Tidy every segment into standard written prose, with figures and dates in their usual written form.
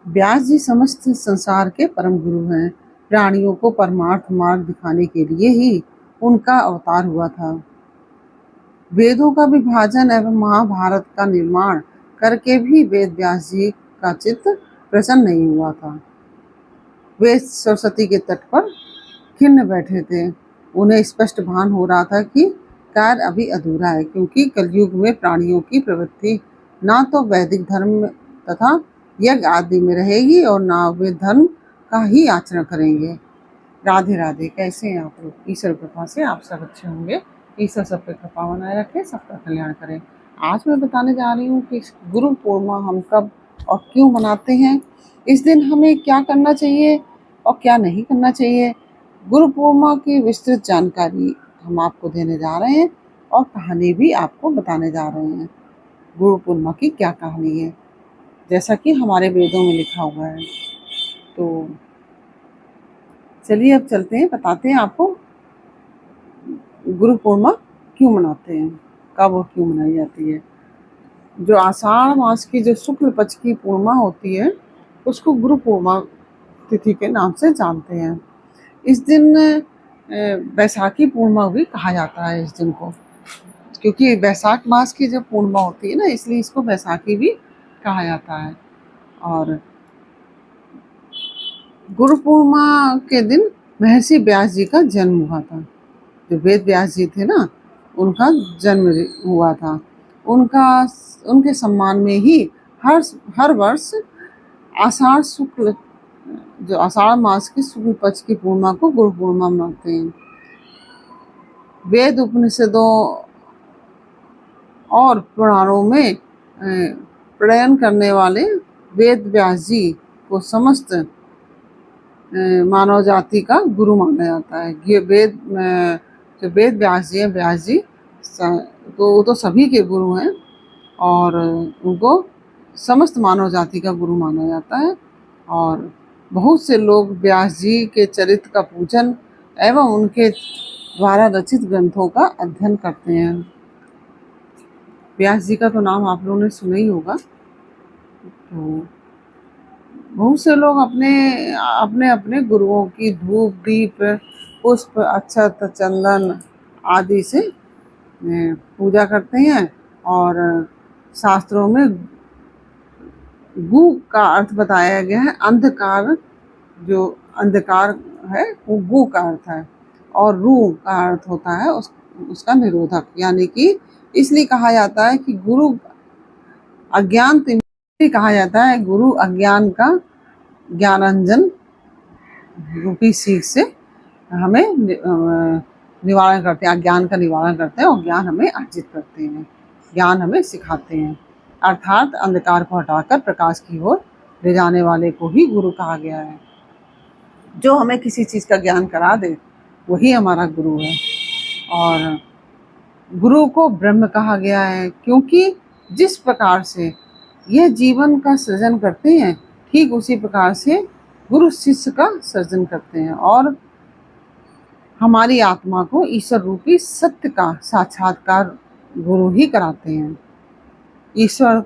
व्यास जी समस्त संसार के परम गुरु हैं। प्राणियों को परमार्थ मार्ग दिखाने के लिए ही उनका अवतार हुआ था। वेदों का विभाजन एवं महाभारत का निर्माण करके भी वेद व्यास जी का चित्त प्रसन्न नहीं हुआ था। वे सरस्वती के तट पर खिन्न बैठे थे। उन्हें स्पष्ट भान हो रहा था कि कार्य अभी अधूरा है, क्योंकि कलयुग में प्राणियों की प्रवृत्ति ना तो वैदिक धर्म तथा यज्ञ आदि में रहेगी और ना वे धर्म का ही आचरण करेंगे। राधे राधे। कैसे हैं आप लोग? ईश्वर कृपा से आप सब अच्छे होंगे। ईश्वर सब पे कृपा बनाए रखे, सबका कल्याण करे। आज मैं बताने जा रही हूँ कि गुरु पूर्णिमा हम कब और क्यों मनाते हैं। इस दिन हमें क्या करना चाहिए और क्या नहीं करना चाहिए। गुरु पूर्णिमा की विस्तृत जानकारी हम आपको देने जा रहे हैं और कहानी भी आपको बताने जा रहे हैं। गुरु पूर्णिमा की क्या कहानी है, जैसा कि हमारे वेदों में लिखा हुआ है। तो चलिए अब चलते हैं, बताते हैं आपको गुरु पूर्णिमा क्यों मनाते हैं, कब और क्यों मनाई जाती है। जो आषाढ़ मास की जो शुक्ल पक्ष की पूर्णिमा होती है, उसको गुरु पूर्णिमा तिथि के नाम से जानते हैं। इस दिन बैसाखी पूर्णिमा भी कहा जाता है इस दिन को, क्योंकि बैसाख मास की जब पूर्णिमा होती है ना, इसलिए इसको बैसाखी भी कहा जाता है। और गुरु पूर्णिमा के दिन महर्षि व्यास जी का जन्म हुआ था। जो वेद व्यास जी थे ना, उनका जन्म हुआ था। उनके सम्मान में ही हर वर्ष आषाढ़ शुक्ल जो आषाढ़ मास की शुक्ल पक्ष की पूर्णिमा को गुरु पूर्णिमा मनाते हैं। वेद उपनिषदों और पुराणों में प्रयन करने वाले वेद व्यास जी को समस्त मानव जाति का गुरु माना जाता है। ये जो वेद व्यास जी हैं, व्यास जी तो वो तो सभी के गुरु हैं और उनको समस्त मानव जाति का गुरु माना जाता है। और बहुत से लोग व्यास जी के चरित्र का पूजन एवं उनके द्वारा रचित ग्रंथों का अध्ययन करते हैं। व्यास जी का तो नाम आप लोगों ने सुना ही होगा। तो बहुत से लोग अपने अपने अपने गुरुओं की धूप दीप पुष्प अक्षत चंदन आदि से पूजा करते हैं। और शास्त्रों में गु का अर्थ बताया गया है। अंधकार, जो अंधकार है वो गु का अर्थ है, और रू का अर्थ होता है उसका निरोधक। यानी कि इसलिए कहा जाता है कि गुरु अज्ञान कहा जाता है, गुरु अज्ञान का ज्ञानांजन रूपी सीख से हमें निवारण करते हैं, अज्ञान का निवारण करते हैं और ज्ञान हमें अर्जित करते हैं, ज्ञान हमें सिखाते हैं। अर्थात अंधकार को हटाकर प्रकाश की ओर ले जाने वाले को ही गुरु कहा गया है। जो हमें किसी चीज़ का ज्ञान करा दे वही हमारा गुरु है। और गुरु को ब्रह्म कहा गया है, क्योंकि जिस प्रकार से यह जीवन का सृजन करते हैं, ठीक उसी प्रकार से गुरु शिष्य का सृजन करते हैं और हमारी आत्मा को ईश्वर रूपी सत्य का साक्षात्कार गुरु ही कराते हैं। ईश्वर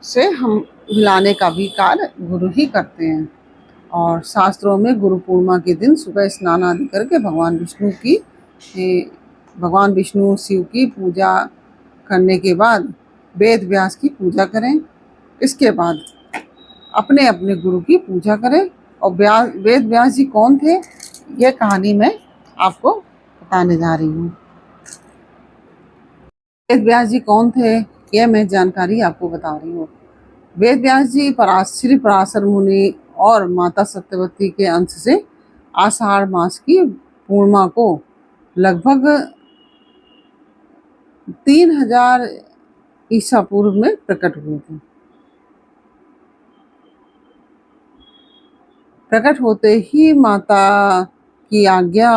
से हम मिलाने का भी कार्य गुरु ही करते हैं। और शास्त्रों में गुरु पूर्णिमा के दिन सुबह स्नान आदि करके भगवान विष्णु शिव की पूजा करने के बाद वेद व्यास की पूजा करें। इसके बाद अपने अपने गुरु की पूजा करें। और वेद व्यास जी कौन थे, यह कहानी मैं आपको बताने जा रही हूँ। वेद व्यास जी कौन थे, यह मैं जानकारी आपको बता रही हूँ। वेद व्यास जी श्री पराशर मुनि और माता सत्यवती के अंश से आषाढ़ मास की पूर्णिमा को लगभग 3000 ईसा पूर्व में प्रकट हुए थे। प्रकट होते ही माता की आज्ञा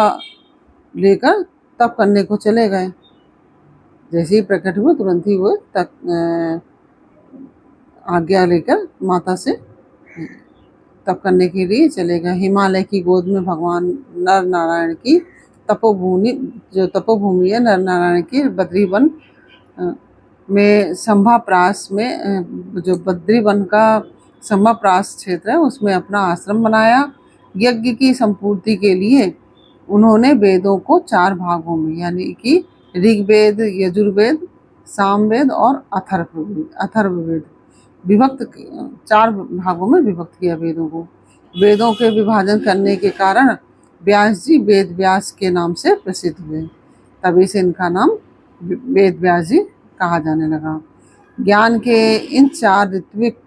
लेकर तप करने को चले गए। जैसे ही प्रकट हुए तुरंत ही वो आज्ञा लेकर माता से तप करने के लिए चले गए। हिमालय की गोद में भगवान नर नारायण की तपोभूमि है, नर नारायण की बद्रीवन में संभाप्रास में जो बद्रीवन का समप्रास क्षेत्र है उसमें अपना आश्रम बनाया। यज्ञ की संपूर्ति के लिए उन्होंने वेदों को 4 भागों में यानी कि ऋग्वेद, यजुर्वेद, सामवेद और अथर्ववेद विभक्त 4 भागों में विभक्त किया वेदों को। वेदों के विभाजन करने के कारण व्यास जी वेद व्यास के नाम से प्रसिद्ध हुए, तभी से इनका नाम वेद व्यास जी कहा जाने लगा। ज्ञान के इन 4 ऋत्विक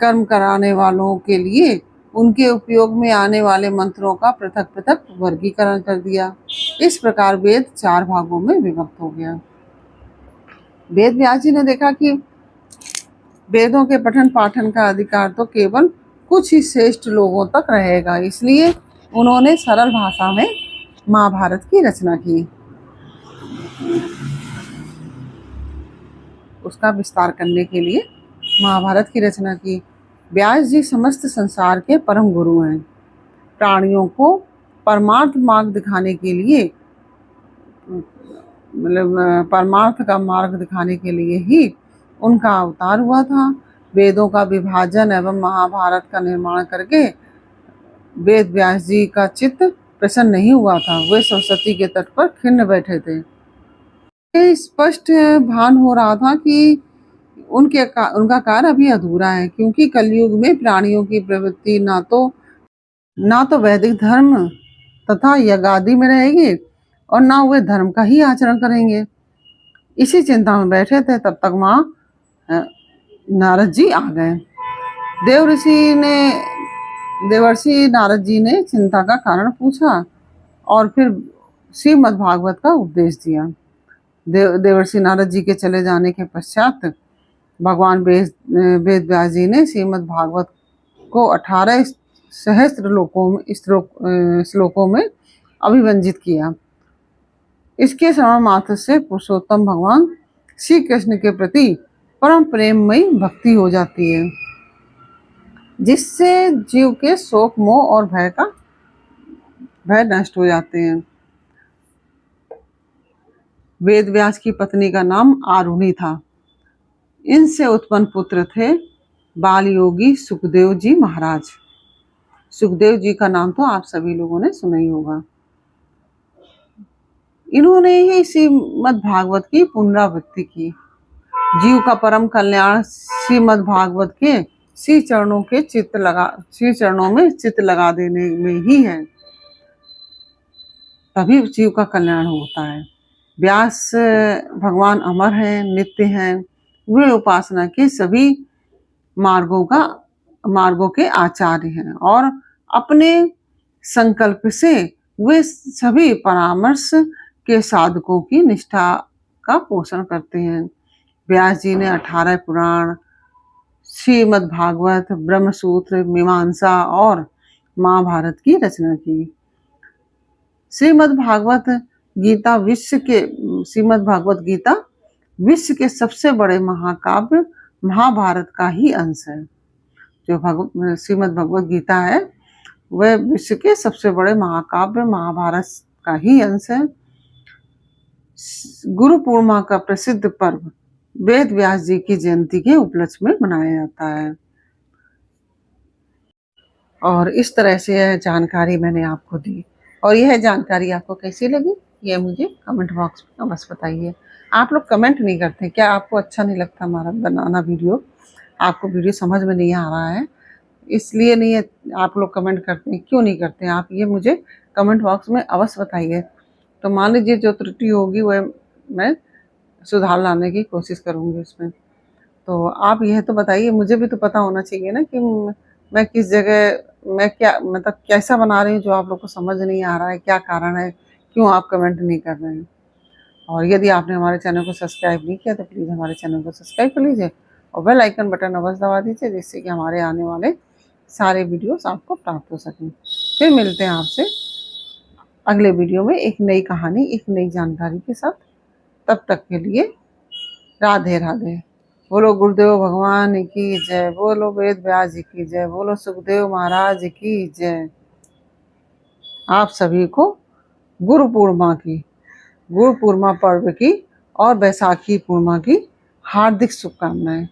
कर्म कराने वालों के लिए उनके उपयोग में आने वाले मंत्रों का पृथक पृथक वर्गीकरण कर दिया। इस प्रकार वेद 4 भागों में विभक्त हो गया। वेद व्यास जी ने देखा कि वेदों के पठन पाठन का अधिकार तो केवल कुछ ही श्रेष्ठ लोगों तक रहेगा, इसलिए उन्होंने सरल भाषा में महाभारत की रचना की। उसका विस्तार करने के लिए महाभारत की रचना की। व्यास जी समस्त संसार के परम गुरु हैं। प्राणियों को परमार्थ मार्ग दिखाने के लिए मतलब परमार्थ का मार्ग दिखाने के लिए ही उनका अवतार हुआ था। वेदों का विभाजन एवं महाभारत का निर्माण करके वेद व्यास जी का चित्त प्रसन्न नहीं हुआ था। वे सरस्वती के तट पर खिन्न बैठे थे। ये स्पष्ट भान हो रहा था कि उनका कार्य अभी अधूरा है, क्योंकि कलयुग में प्राणियों की प्रवृत्ति ना तो वैदिक धर्म तथा यज्ञादि में रहेगी और ना वे धर्म का ही आचरण करेंगे। इसी चिंता में बैठे थे, तब तक वहाँ नारद जी आ गए। देवर्षि नारद जी ने चिंता का कारण पूछा और फिर श्रीमद् भागवत का उपदेश दिया। देवर्षि नारद जी के चले जाने के पश्चात भगवान वेद व्यास जी ने श्रीमद् भागवत को 18 सहस्त्र श्लोकों में अभिव्यंजित किया। इसके श्रवण मात्र से पुरुषोत्तम भगवान श्री कृष्ण के प्रति परम प्रेममयी भक्ति हो जाती है, जिससे जीव के शोक मोह और भय नष्ट हो जाते हैं। वेद व्यास की पत्नी का नाम आरुणि था। इनसे उत्पन्न पुत्र थे बाल योगी सुखदेव जी महाराज। सुखदेव जी का नाम तो आप सभी लोगों ने सुना ही होगा। इन्होंने ही श्रीमद् भागवत की पुनरावृत्ति की। जीव का परम कल्याण श्रीमद् भागवत के श्री चरणों में चित्त लगा देने में ही है, तभी जीव का कल्याण होता है। व्यास भगवान अमर हैं, नित्य हैं। वे उपासना के सभी मार्गों के आचार्य हैं और अपने संकल्प से वे सभी परामर्श के साधकों की निष्ठा का पोषण करते हैं। व्यास जी ने 18 पुराण, श्रीमद् भागवत, ब्रह्मसूत्र, मीमांसा और महाभारत की रचना की। श्रीमद् भागवत गीता विश्व के सबसे बड़े महाकाव्य महाभारत का ही अंश है। जो श्रीमद् भगवत गीता है वह विश्व के सबसे बड़े महाकाव्य महाभारत का ही अंश है। गुरु पूर्णिमा का प्रसिद्ध पर्व वेद व्यास जी की जयंती के उपलक्ष्य में मनाया जाता है। और इस तरह से यह जानकारी मैंने आपको दी, और यह जानकारी आपको कैसी लगी यह मुझे कमेंट बॉक्स में अवश्य बताइए। आप लोग कमेंट नहीं करते, क्या आपको अच्छा नहीं लगता हमारा बनाना वीडियो? आपको वीडियो समझ में नहीं आ रहा है इसलिए नहीं है आप लोग कमेंट करते हैं? क्यों नहीं करते हैं आप? ये मुझे कमेंट बॉक्स में अवश्य बताइए। तो मान लीजिए जो त्रुटि होगी वह मैं सुधार लाने की कोशिश करूँगी उसमें। तो आप यह तो बताइए, मुझे भी तो पता होना चाहिए ना कि मैं किस जगह मतलब कैसा बना रही हूँ जो आप लोग को समझ नहीं आ रहा है, क्या कारण है, क्यों आप कमेंट नहीं कर रहे हैं। और यदि आपने हमारे चैनल को सब्सक्राइब नहीं किया तो प्लीज़ हमारे चैनल को सब्सक्राइब कर लीजिए और बेल आइकन बटन अवश्य दबा दीजिए, जिससे कि हमारे आने वाले सारे वीडियोस आपको प्राप्त हो सकें। फिर मिलते हैं आपसे अगले वीडियो में एक नई कहानी, एक नई जानकारी के साथ। तब तक के लिए राधे राधे। बोलो गुरुदेव भगवान की जय, बोलो वेद व्यास जी की जय, बोलो सुखदेव महाराज की जय। आप सभी को गुरु पूर्णिमा पर्व की और बैसाखी पूर्णिमा की हार्दिक शुभकामनाएं।